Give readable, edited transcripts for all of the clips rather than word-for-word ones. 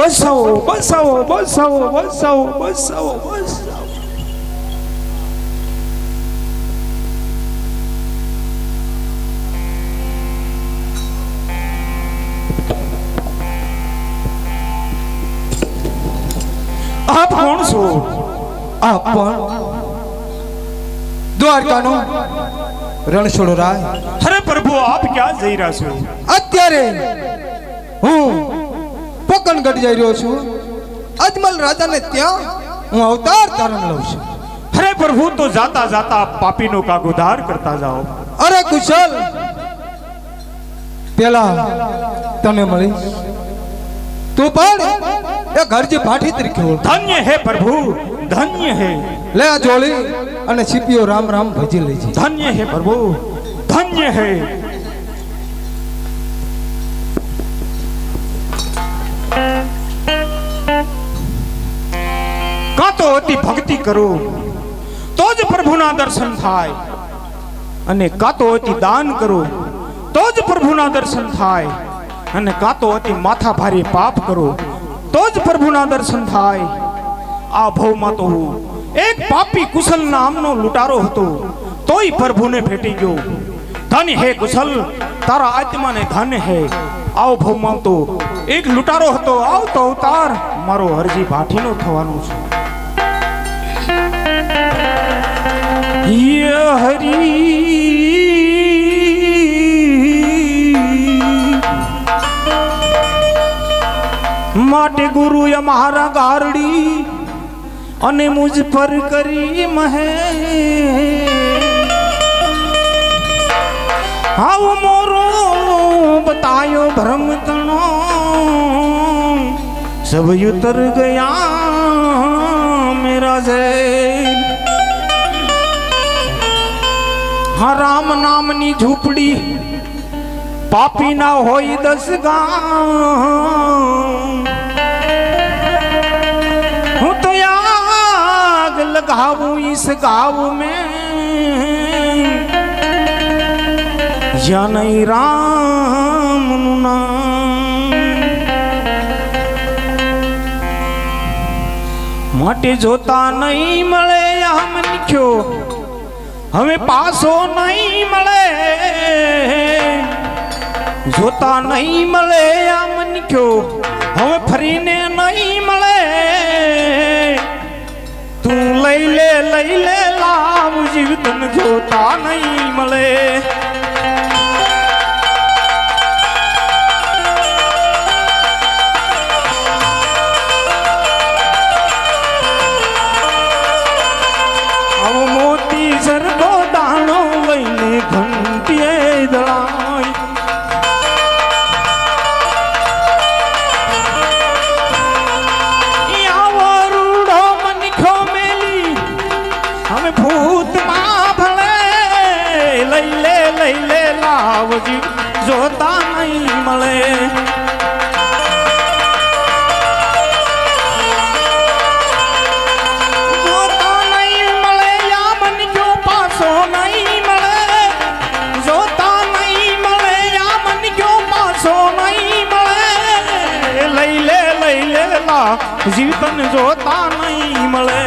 બસાવો બસાવો બસાવો બસાવો બસાવો બસાવો. આપ કોણ છો? આપ પણ દ્વારકાનો રણછોડ રાય. અરે પ્રભુ, આપ ક્યાં જઈ રહ્યા છો? અત્યારે હું પોકણગઢ જઈ રહ્યો છું. અજમલ રાજાને ત્યાં હું અવતાર ધારણ લઉં છું. અરે પ્રભુ, તો જાતા જાતા પાપીનો કાગોધાર કરતા જાઓ. અરે કુશલ, પેલા તને મળી તું પણ એ ઘરજી ભાઠી તરીકે ઓળખ. ધન્ય હે પ્રભુ, ધન્ય હે. લે આ જોડી અને સીપીઓ રામ રામ ભજી લેજે. ધન્ય હે પ્રભુ, ધન્ય હે. કાં તો અતિ ભક્તિ કરો તો જ પ્રભુના દર્શન થાય, અને કાં તો અતિ દાન કરો તો જ પ્રભુના દર્શન થાય, અને કાં તો અતિ માથા ભારે પાપ કરો તો જ પ્રભુના દર્શન થાય. આ ભવમાં તો હું એક પાપી કુશલ નામનો લૂંટારો હતો, તોય પ્રભુને ભેટી ગયો. ધન હે કુશલ, તારા આત્માને ધન હે. આવ ભવમાં તો એક લૂંટારો હતો, આવતો અવતાર મારો હરજી ભાઠીનો થવાનો છે. યે હરી માટે ગુરુ અમારા ગારડી અને મુજ પર કરી મહે. હાવ મોરો બતાયો ભ્રમ તણો સબ ઉતર ગયા મેરા ઝેર. હા રામ નામની ઝૂંપડી પાપી ના હોય 10 ગામ. હું તો આગ लगाऊं इस गाँव में या नहीं राम नाम. માટે જોતા નહીં મળે આમ નિખ્યો, હવે પાસો નહીં મળે. જોતા નહીં મળે આમ નિખ્યો, હવે ફરીને નહીં મળે. તું લઈ લે લાવ જીવ તન જોતા નહીં મળે. આવો મોતી સરગો દાણો લઈને ઘંટીએ દળાય. જોતા નહીં મળે. જોતા નહીં મળે યા મન જો પાસો નહીં મળે. જોતા નહીં મળે યા મન જો પાસો નહીં મળે. લઈ લે લા જીવતન જોતા નહીં મળે.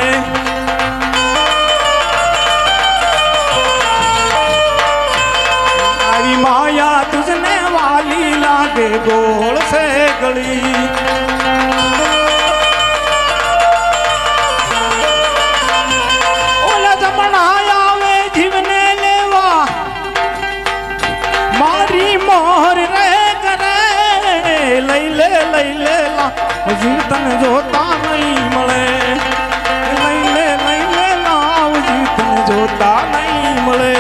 माया तुझने वाली लागे गोल से गली. ओला जमना आवे जीवने लेवा मारी मोहर रे करे. लई ले ला जीतन जोता नहीं મળે. લઈ લે લાવ જીતન જોતા નહીં મળે.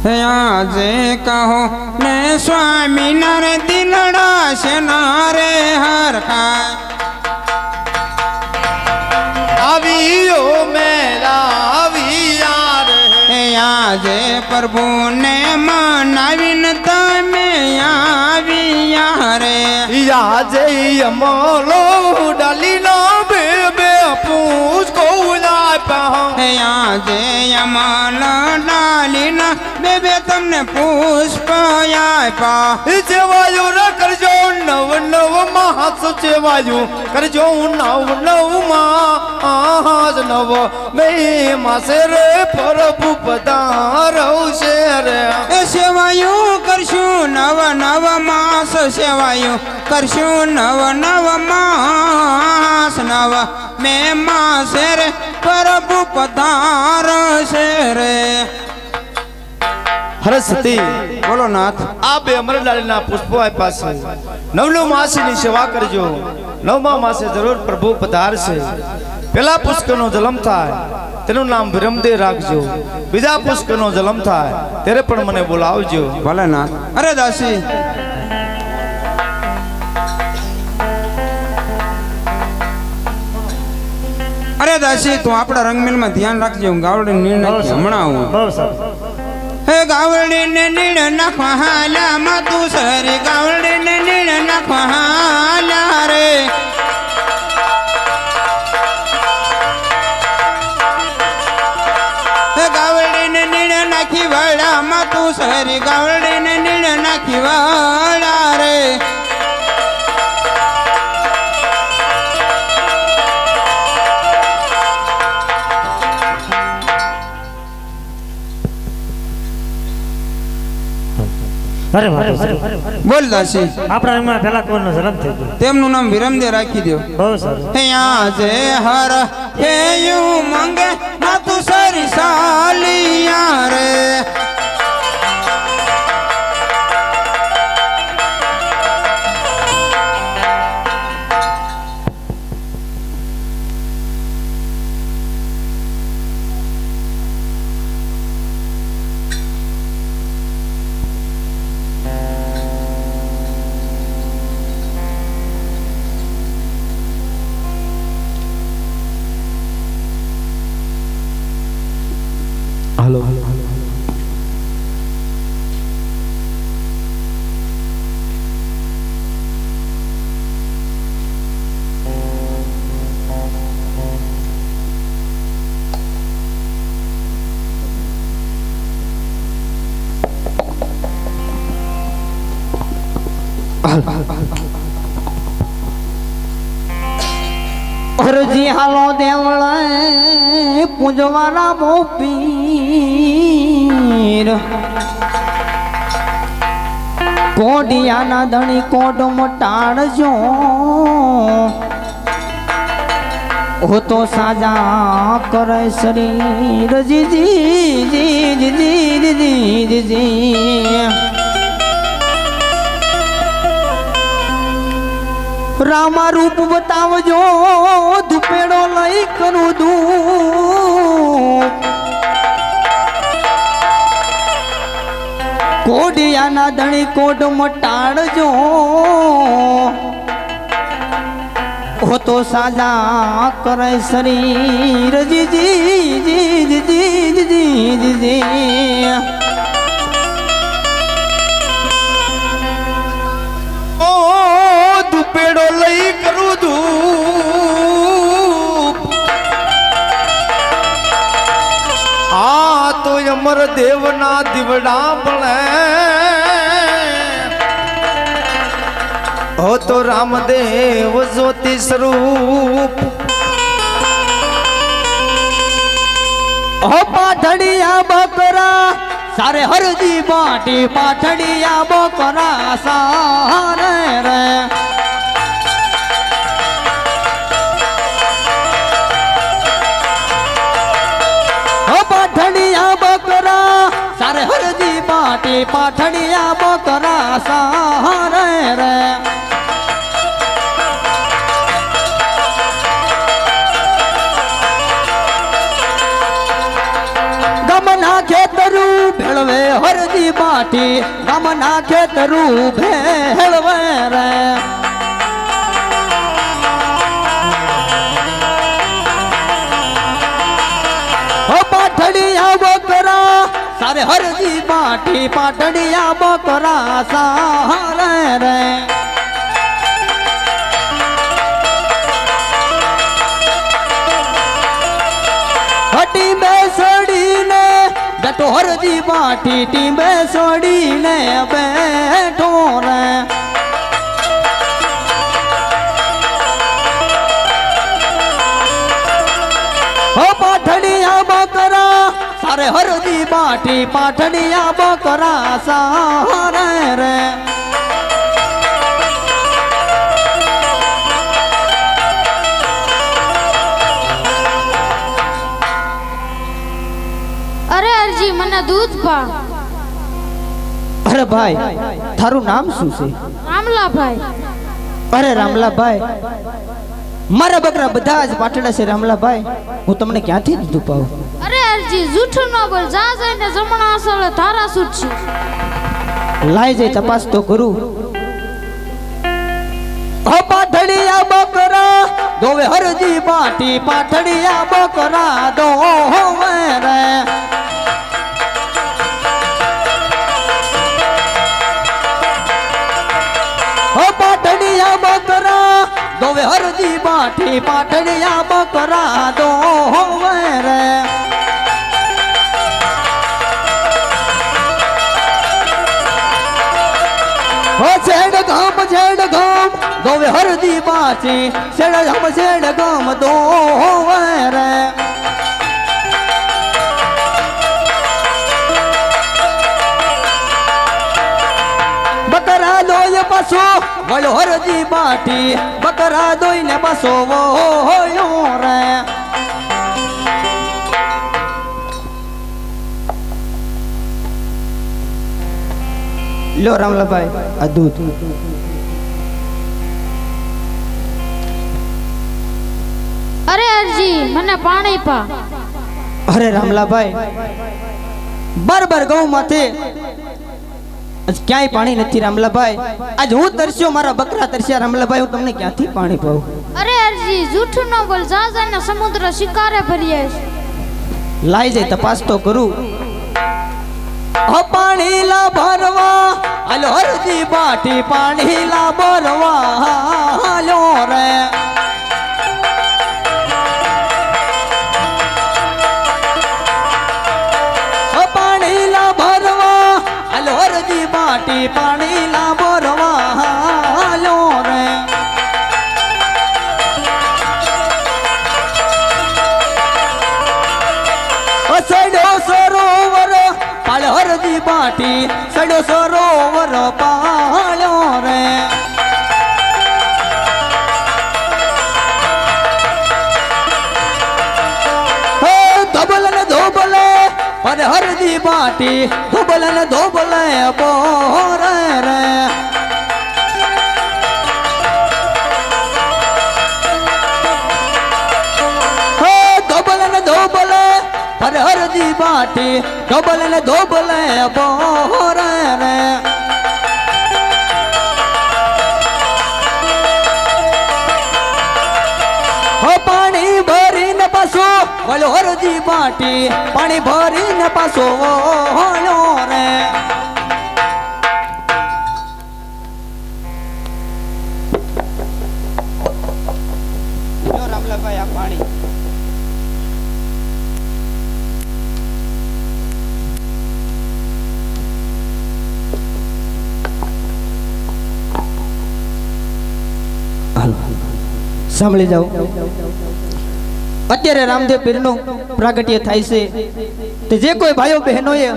આજે કહો ને સ્વામી નર દિલડા છે નારે હરખા આવીયો મેરા આવિયા રે આજે પ્રભુને મનાવીને તમે આવ્યા રે યા જઈ અમલો ડાલી નો બે બે પૂછ કોના પા આજે અમલ ડાલીના બે તમને પુષ્પ આપ્યા જેવાયું ર કરજો નવ નવ માસ જેવાયું કરજો નવ નવ માસ નવ મે માસે રે પ્રભુ પધારવશે રે એ સેવાયું કરશું નવ નવ માસ સેવાયું કરશું નવ નવ માસ નવ મે માસે રે પ્રભુ પધારશે રે હરસતી બોલો નાથ આ બે અમરલાલના પુષ્પો આપ્યા છે નવલો માસની સેવા કરજો નવમા માસે જરૂર પ્રભુ પધારશે પેલા પુષ્કરનો જન્મ થાય તેનું નામ વિરમદે રાખજો બીજા પુષ્કરનો જન્મ થાય ત્યારે પણ મને બોલાવજો ભલે નાથ અરે દાસી અરે દાસી તું આપણા રંગમેલમાં ધ્યાન રાખજો હું ગાવડી નિર્ણય હમણાં આવું હે ગાવડી ને નીળ નાખવા હાલા માતું સરી ગાવડી ને નીળ નાખવા હાલા રે હે ગાવડી ને નીળ નાખી વાળા માતું સરી ગાવડી ને નીળ નાખી વાળા રે અરે વાહ બોલ દાસી આપણા રંગમાં પેલા કોઈનો જન્મ થઈ ગયો તેમનું નામ વિરમદે રાખી દો બહુ સારું હે આજે હર હે યુ મંગે માતું સરી સાલિયા રે હાલો અરજી હાલો દેવળે પૂજવાના મોપીર કોડિયાના ધણી કોડ મટાડજો હો તો સાજા કરે શરીર જી જી જી જી જી જી જી રામા રૂપ બતાવજો ધુપેડો લઈ કરું ધૂપ કોડિયાના ધણી કોડ મટાડજો હો તો સાજા કરે શરીર જી જી જી જી જી જી જી પેડો લઈ કરું ધૂપ આ તો અમર દેવના દીવડા બળે હો તો રામદેવ જ્યોતિ સ્વરૂપ હો પાથડિયા બકરા સારે હરજી બાટી પાથડિયા બકરા સારે રે પાઠડિયા બકરા સારે હરજી પાટી પાઠડિયા બકરા સારે રે ગમના ખેતરું ભેળવે હરજી બાટી ગામના ખેતરું ભેળવે રે ઓ પાઠડિયા બકરા સારે હરજી બાટી પાટડિયા બકરા સારે રે હટી બેસડીને ડટો હરજી બાટી ટી બેસડીને બેઠો રે ઓ પાઠડિયા બકરા સારે હરજી બાટી પાઠડિયા બકરા સારે રે અરે અરજી મને દૂધ પા. અરે ભાઈ તારું નામ શું છે? રામલાભાઈ. અરે રામલાભાઈ મારા બકરા બધા જ પાટડા છે રામલાભાઈ હું તમને ક્યાંથી દૂધ પાઉં? અરે અરજી જૂઠું ન બોલ. જા જઈને જમણા અસલ તારા સૂટ છે. લાઈ જઈ તપાસ તો કરું. ઓ પાટડિયા બકરા દોવે હરજી બાટી પાટડિયા બકરા દોવે રે ઓ પાટડિયા બકરા દોવે હરજી બાટી પાટડિયા બકરા દોવે રે ઓ છેડ ગામ દોવે હરજી બાટી છેડ ગામ દોવે રે બકરા દોય પાછો વળો હરજી બાટી બકરા દોઈ ને પાછો વળ્યો રે લો રામલાભાઈ આ દૂધ. અરે અરજી મને પાણી પા. અરે રામલાભાઈ બાર ગૌ માથે ક્યાંય પાણી નથી રામલાભાઈ. આજ હું તરસ્યો મારા બકરા તરસ્યા રામલાભાઈ હું તમને ક્યાંથી પાણી પાઉં? અરે અરજી જૂઠું ન બોલ. જા જઈને સમુદ્ર શિકારે ભરીએ છે. લાઈ જાય તપાસ તો કરું. પાણી લા ભરવા હાલો હરજી બાટી પાણી લા ભરવા હાલો રે પાણી લા ભરવા હાલો હરજી બાટી પાણી લા ભરવા હાલો રે સડો સરોવર પાળ હરજી બાટી સડો સરોવર પાળ્યો રે ધોબલ ને ધોબલે પર હરજી બાટી ધોબલ ને ધોબલે બોરે રે ધોબલ ને ધોબલે પર હરજી બાટી ધોબલ ને ધોબલે બોરે રે પાણી ભરીને પાછો વળો હરજી બાટી પાણી ભરીને પાછો વળો રે રામલાભાઈ આ પાણી. સાંભળી જાઓ. અત્યારે રામદેવ પીરનું પ્રાગટ્ય થાય છે તો જે કોઈ ભાઈઓ બહેનોએ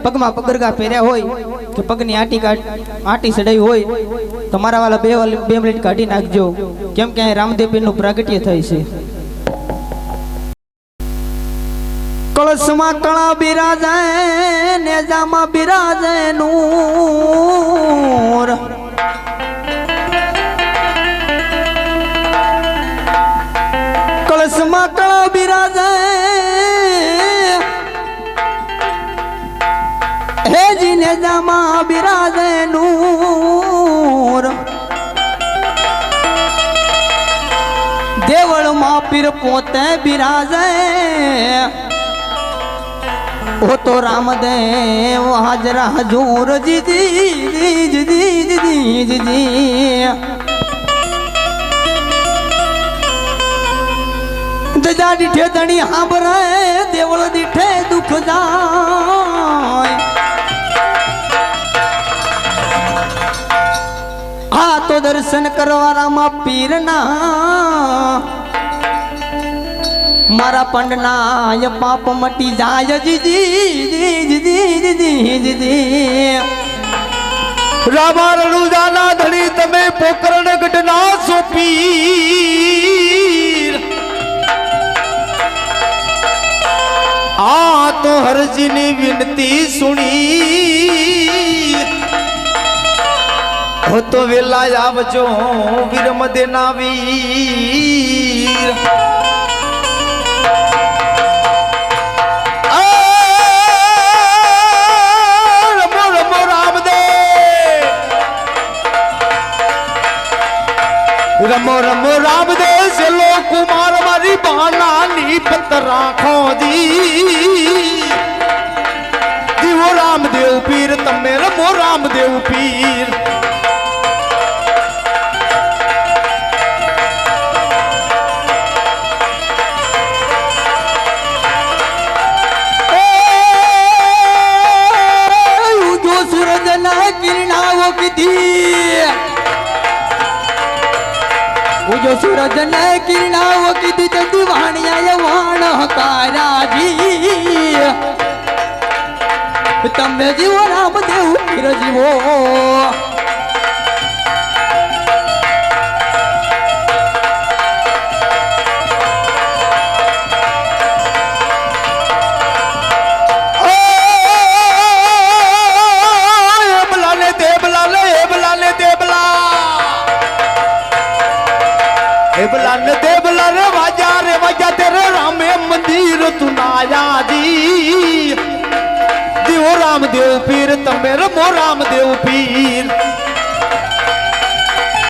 પગમાં પગરગા પહેર્યા હોય કે પગની આટી સડાઈ હોય તો મારા વાલા બે મિનિટ કાઢી નાખજો કેમ કે રામદેવ પીરનું પ્રાગટ્ય થાય છે. કળશમાં કળા બિરાજે નેજામાં બિરાજે નૂર કળશમાં કળા બિરાજે દેવળમાં પીર પોતે બિરાજે ઓ તો રામદેવ હાજરા હજૂર જી દજા દીઠે ધણી હાંભરે દેવળ દીઠે દુઃખ જાય આ તો દર્શન કરવાના પીરના મારા પંડના પાપ મટી જાય જી રામારણુ જાના ધણી તમે પોકરણ ગઢના સોપી આ તો હરજીની વિનતી સુણી હો તો વેલા આવજો વીરમ દેના વીર રમો રમો રામદેવ રમો રમો રામદેવ સેલો કુમાર મારી બાનાની પત રાખો જીવો રામદેવ પીર તમે રમો રામદેવ પીર जो सूरज ने किरणाओं की दी दीवानिया वाण काराजी तमे जीवो रामदेव पीर जीवो देवला रे वाजा तेरे रामे मंदिर तुनाया जी जीवो रामदेव पीर तमे रमो रामदेव पीर